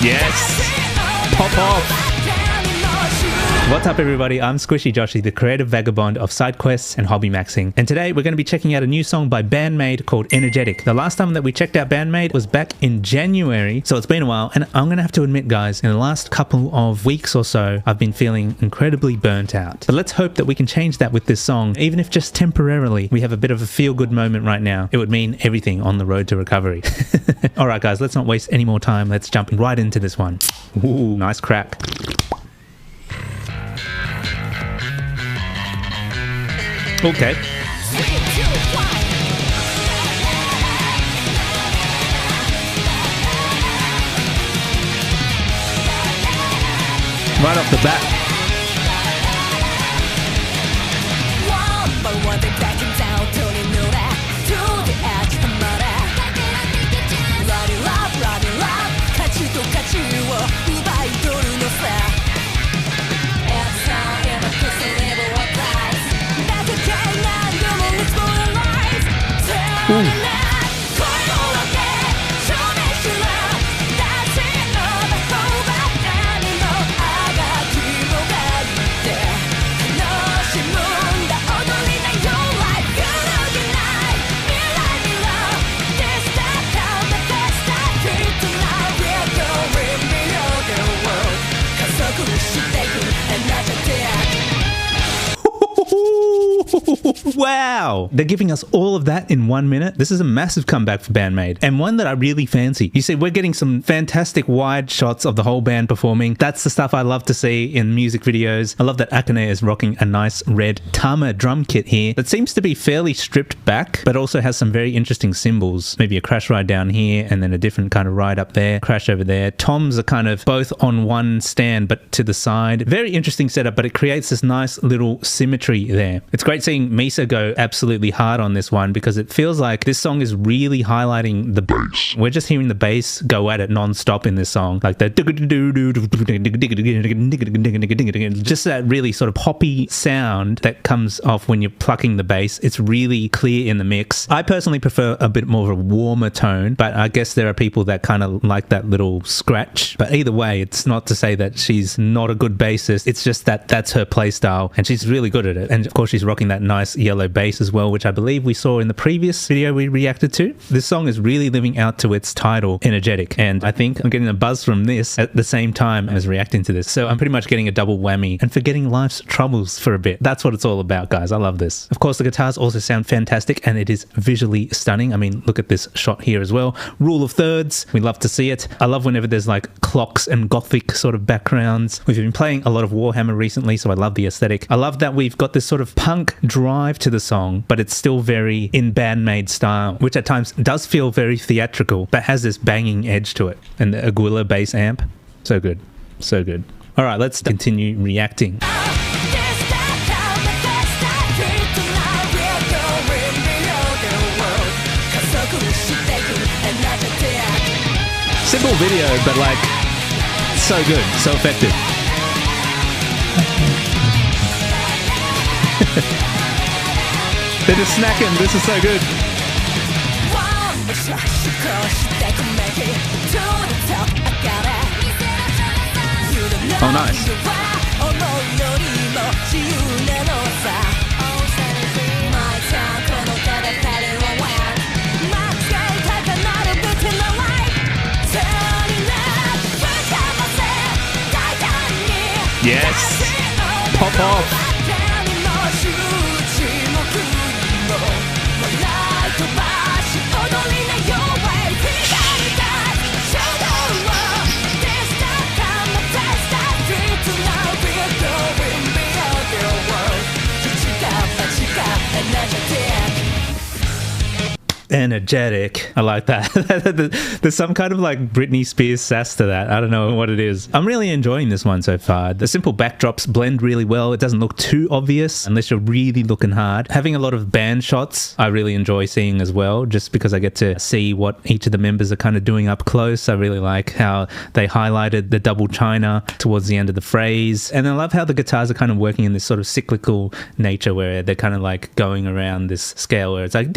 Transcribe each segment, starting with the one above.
Yes! Pop off! What's up everybody, I'm Squishy Joshy, the creative vagabond of side quests and hobby maxing, and today we're going to be checking out a new song by BAND-MAID called Energetic. The last time that we checked out BAND-MAID was back in January, so it's been a while, and I'm going to have to admit guys, in the last couple of weeks or so, I've been feeling incredibly burnt out. But let's hope that we can change that with this song, even if just temporarily we have a bit of a feel-good moment right now. It would mean everything on the road to recovery. Alright guys, let's not waste any more time, let's jump right into this one. Ooh, nice crack. Okay. Right off the bat. Ooh. Wow! They're giving us all of that in 1 minute. This is a massive comeback for BAND-MAID, and one that I really fancy. You see, we're getting some fantastic wide shots of the whole band performing. That's the stuff I love to see in music videos. I love that Akane is rocking a nice red Tama drum kit here that seems to be fairly stripped back, but also has some very interesting cymbals. Maybe a crash ride down here, and then a different kind of ride up there, crash over there. Toms are kind of both on one stand, but to the side. Very interesting setup, but it creates this nice little symmetry there. It's great seeing Misa go absolutely hard on this one because it feels like this song is really highlighting the bass. We're just hearing the bass go at it non-stop in this song, like that just that really sort of poppy sound that comes off when you're plucking the bass. It's really clear in the mix. I personally prefer a bit more of a warmer tone, but I guess there are people that kind of like that little scratch. But either way, it's not to say that she's not a good bassist. It's just that that's her play style and she's really good at it. And of course she's rocking that nice yellow bass as well, which I believe we saw in the previous video we reacted to. This song is really living out to its title, Energetic, and I think I'm getting a buzz from this at the same time as reacting to this. So I'm pretty much getting a double whammy and forgetting life's troubles for a bit. That's what it's all about, guys. I love this. Of course, the guitars also sound fantastic and it is visually stunning. I mean, look at this shot here as well. Rule of thirds. We love to see it. I love whenever there's like clocks and gothic sort of backgrounds. We've been playing a lot of Warhammer recently, so I love the aesthetic. I love that we've got this sort of punk drive to the song, but it's still very in BAND-MAID style, which at times does feel very theatrical, but has this banging edge to it. And the Aguila bass amp. So good. So good. All right, let's continue reacting. Simple video, but like, so good, so effective. They're just snacking, this is so good. Oh, nice. Yes! Pop off! Energetic. I like that. There's some kind of like Britney Spears sass to that. I don't know what it is. I'm really enjoying this one so far. The simple backdrops blend really well. It doesn't look too obvious unless you're really looking hard. Having a lot of band shots I really enjoy seeing as well, just because I get to see what each of the members are kind of doing up close. I really like how they highlighted the double china towards the end of the phrase, and I love how the guitars are kind of working in this sort of cyclical nature where they're kind of like going around this scale where it's like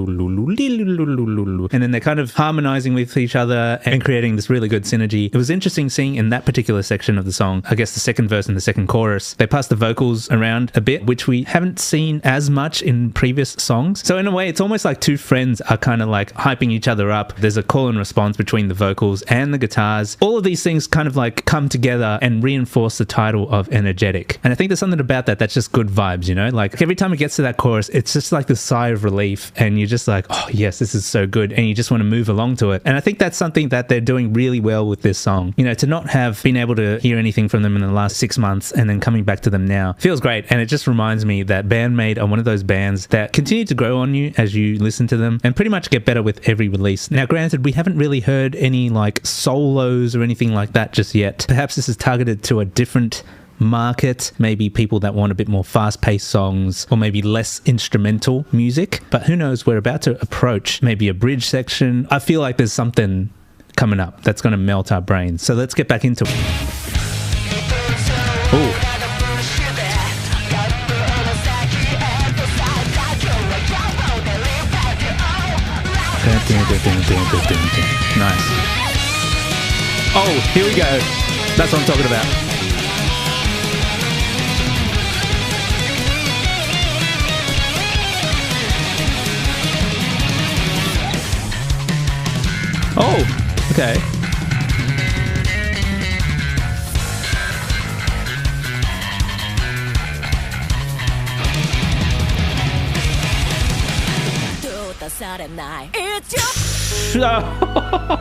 and then they're kind of harmonizing with each other and creating this really good synergy. It was interesting seeing in that particular section of the song, I guess the second verse and the second chorus, they pass the vocals around a bit, which we haven't seen as much in previous songs. So in a way, it's almost like two friends are kind of like hyping each other up. There's a call and response between the vocals and the guitars. All of these things kind of like come together and reinforce the title of Energetic. And I think there's something about that that's just good vibes, you know? Like every time it gets to that chorus, it's just like this sigh of relief and you're just like, oh yes, this is so good. And you just want to move along to it. And I think that's something that they're doing really well with this song. You know, to not have been able to hear anything from them in the last 6 months and then coming back to them now feels great. And it just reminds me that BAND-MAID are one of those bands that continue to grow on you as you listen to them and pretty much get better with every release. Now, granted, we haven't really heard any like solos or anything like that just yet. Perhaps this is targeted to a different market, maybe people that want a bit more fast-paced songs or maybe less instrumental music, but who knows, we're about to approach maybe a bridge section. I feel like there's something coming up that's going to melt our brains, so let's get back into it. Ooh. Nice. Oh, here we go. That's what I'm talking about. Oh, okay.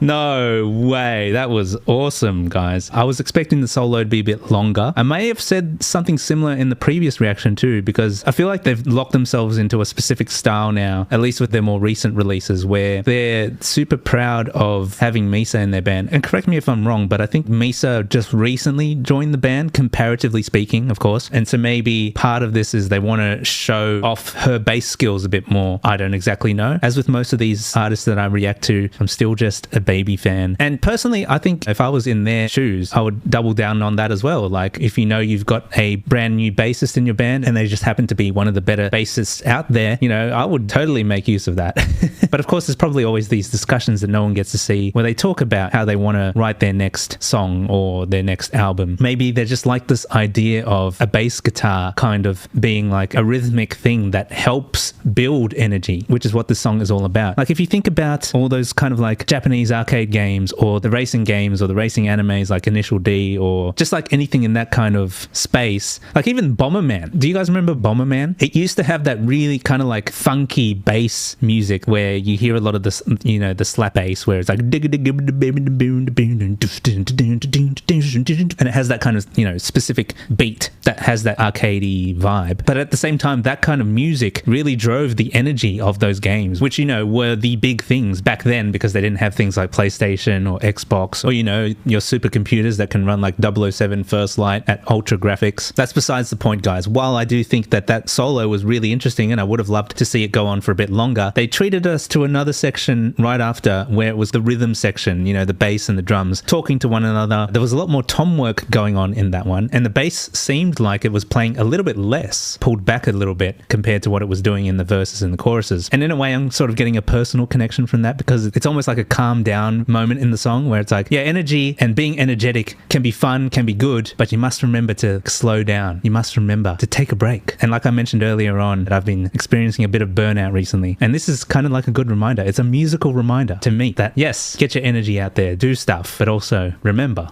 No way. That was awesome, guys. I was expecting the solo to be a bit longer. I may have said something similar in the previous reaction too, because I feel like they've locked themselves into a specific style now, at least with their more recent releases, where they're super proud of having Misa in their band. And correct me if I'm wrong, but I think Misa just recently joined the band, comparatively speaking, of course. And so maybe part of this is they want to show off her bass skills a bit more. I don't exactly know. As with most of these artists that I react to, I'm still just a baby fan. And personally, I think if I was in their shoes, I would double down on that as well. Like if you know you've got a brand new bassist in your band and they just happen to be one of the better bassists out there, you know, I would totally make use of that. But of course, there's probably always these discussions that no one gets to see where they talk about how they want to write their next song or their next album. Maybe they're just like this idea of a bass guitar kind of being like a rhythmic thing that helps build energy, which is what this song is all about. Like if you think about all those kind of like Japanese arcade games or the racing games or the racing animes like Initial D or just like anything in that kind of space, like even Bomberman. Do you guys remember Bomberman? It used to have that really kind of like funky bass music where you hear a lot of this, you know, the slap bass where it's like and it has that kind of, you know, specific beat that has that arcadey vibe. But at the same time, that kind of music really drove the energy of those games, which, you know, were the big things back then because they didn't have things like PlayStation or Xbox or, you know, your supercomputers that can run like 007 First Light at ultra graphics. That's besides the point, guys. While I do think that that solo was really interesting and I would have loved to see it go on for a bit longer, they treated us to another section right after where it was the rhythm section, you know, the bass and the drums talking to one another. There was a lot more tom work going on in that one, and the bass seemed like it was playing a little bit less, pulled back a little bit compared to what it was doing in the verses and the choruses. And in a way, I'm sort of getting a personal connection from that because it's almost like a calm down moment in the song where it's like, yeah, energy and being energetic can be fun, can be good, but you must remember to slow down. You must remember to take a break. And like I mentioned earlier on, that I've been experiencing a bit of burnout recently. And this is kind of like a good reminder. It's a musical reminder to me that yes, get your energy out there, do stuff, but also remember,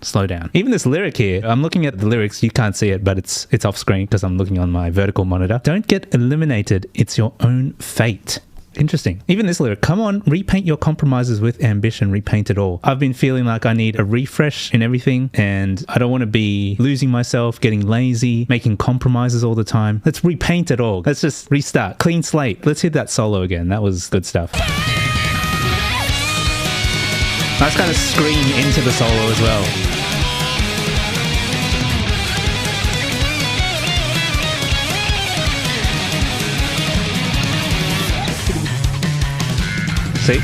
slow down. Even this lyric here, I'm looking at the lyrics, you can't see it, but it's off screen because I'm looking on my vertical monitor. Don't get eliminated, it's your own fate. Interesting. Even this lyric, come on, repaint your compromises with ambition, repaint it all. I've been feeling like I need a refresh in everything and I don't want to be losing myself, getting lazy, making compromises all the time. Let's repaint it all. Let's just restart. Clean slate. Let's hit that solo again. That was good stuff. Nice kind of scream into the solo as well. See?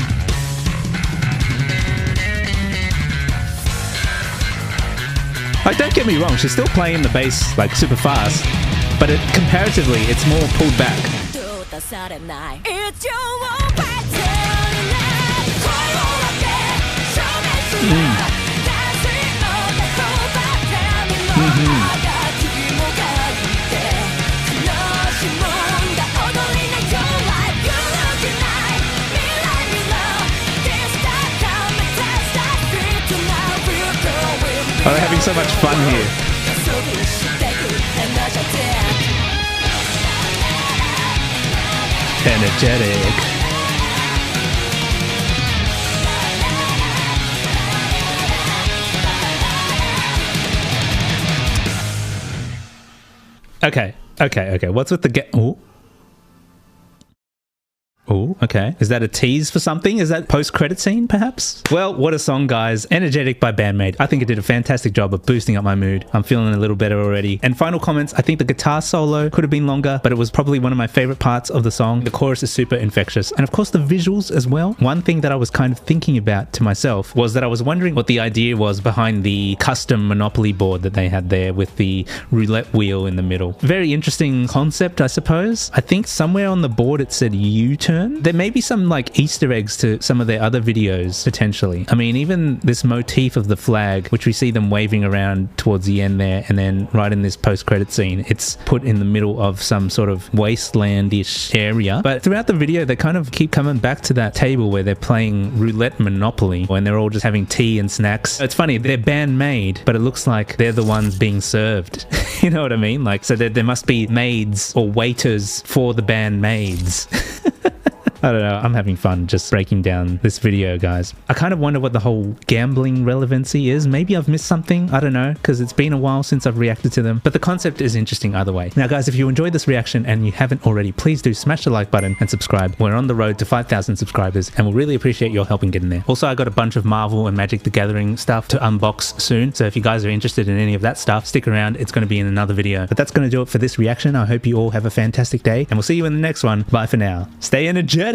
Like, don't get me wrong, she's still playing the bass like super fast, but comparatively it's more pulled back. Oh, they're having so much fun here. Energetic. Okay. What's with the Oh. Oh, okay. Is that a tease for something? Is that post-credit scene, perhaps? Well, what a song, guys. Energetic by BAND-MAID. I think it did a fantastic job of boosting up my mood. I'm feeling a little better already. And final comments, I think the guitar solo could have been longer, but it was probably one of my favorite parts of the song. The chorus is super infectious. And of course, the visuals as well. One thing that I was kind of thinking about to myself was that I was wondering what the idea was behind the custom Monopoly board that they had there with the roulette wheel in the middle. Very interesting concept, I suppose. I think somewhere on the board it said U-turn. There may be some like Easter eggs to some of their other videos, potentially. I mean, even this motif of the flag, which we see them waving around towards the end there, and then right in this post-credit scene, it's put in the middle of some sort of wasteland-ish area. But throughout the video, they kind of keep coming back to that table where they're playing roulette Monopoly, and they're all just having tea and snacks. It's funny, they're BAND-MAID, but it looks like they're the ones being served. You know what I mean? Like, so there must be maids or waiters for the BAND-MAIDs. I don't know. I'm having fun just breaking down this video, guys. I kind of wonder what the whole gambling relevancy is. Maybe I've missed something. I don't know, because it's been a while since I've reacted to them. But the concept is interesting either way. Now, guys, if you enjoyed this reaction and you haven't already, please do smash the like button and subscribe. We're on the road to 5,000 subscribers, and we'll really appreciate your help in getting there. Also, I got a bunch of Marvel and Magic the Gathering stuff to unbox soon. So if you guys are interested in any of that stuff, stick around. It's going to be in another video. But that's going to do it for this reaction. I hope you all have a fantastic day, and we'll see you in the next one. Bye for now. Stay energetic.